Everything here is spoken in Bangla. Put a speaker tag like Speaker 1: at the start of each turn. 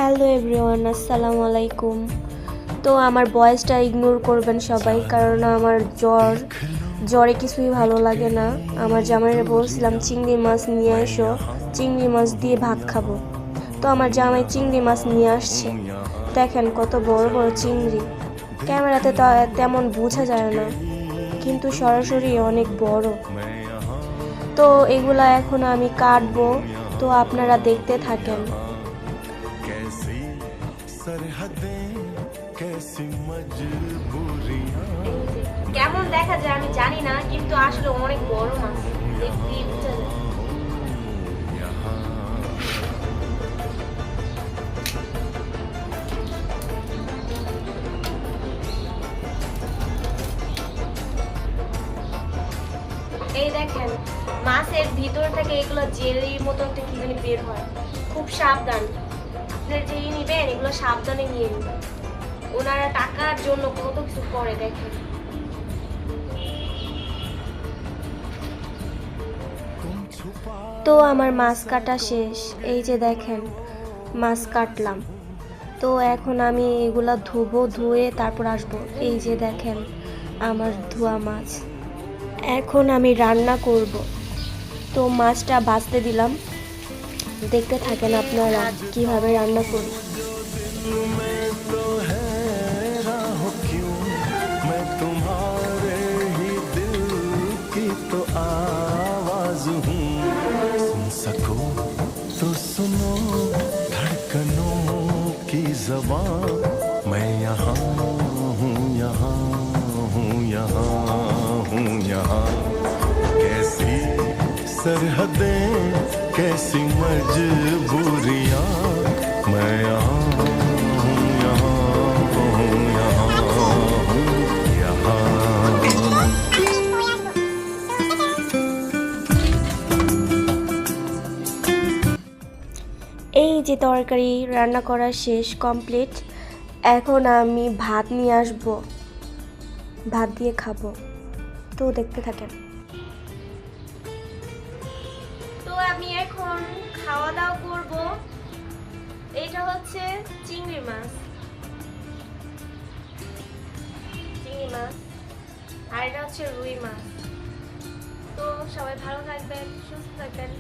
Speaker 1: হ্যালো এভরিওয়ান, আসসালামু আলাইকুম। তো আমার ভয়েসটা ইগনোর করবেন সবাই, কারণ আমার জ্বরে কিছুই ভালো লাগে না। আমার জামাইরে বলছিলাম চিংড়ি মাছ নিয়ে এসো, চিংড়ি মাছ দিয়ে ভাত খাবো। তো আমার জামাই চিংড়ি মাছ নিয়ে আসছে। দেখেন কত বড় বড় চিংড়ি, ক্যামেরাতে তো তেমন বোঝা যায় না, কিন্তু সরাসরি অনেক বড়। তো এগুলা এখন আমি কাটবো, তো আপনারা দেখতে থাকেন। কেমন দেখা যায় আমি জানি না, কিন্তু আসলে অনেক বড় মাছ, দেখতেই বোঝা যায়। এই দেখেন, মাছের ভিতর থেকে এগুলো জেলির মতো একটা কি জানি বের হয়। খুব সাবধান, আপনার যে নিবেন এগুলো সাবধানে নিয়ে নেবেন। ওনারা টাকার জন্য কত কিছু করে দেখেন। তো আমার মাছ কাটা শেষ, এই যে দেখেন মাছ কাটলাম। তো এখন আমি এগুলা ধুবো, ধুয়ে তারপর আসবো। এই যে দেখেন আমার ধোয়া মাছ, এখন আমি রান্না করব। তো মাছটা ভাজতে দিলাম, দেখতে থাকেন আপনারা কিভাবে রান্না করি।
Speaker 2: तो सुनो धड़कनों की ज़बान, मैं यहाँ हूँ, यहाँ हूँ, यहाँ हूँ, यहाँ। कैसी सरहदें, कैसी मजबूरियाँ, मैं यहाँ हूँ, यहाँ हूँ, यहाँ हूँ, यहाँ।
Speaker 1: এই যে তরকারি রান্না করা শেষ, কমপ্লিট। এখন আমি ভাত নিয়ে আসব, ভাত দিয়ে খাবো। তো দেখতে থাকেন। তো আমি এখন খাওয়া দাওয়া করব। এটা হচ্ছে চিংড়ি মাছ, আর এটা হচ্ছে রুই মাছ। তো সবাই ভালো থাকবেন, সুস্থ থাকবেন।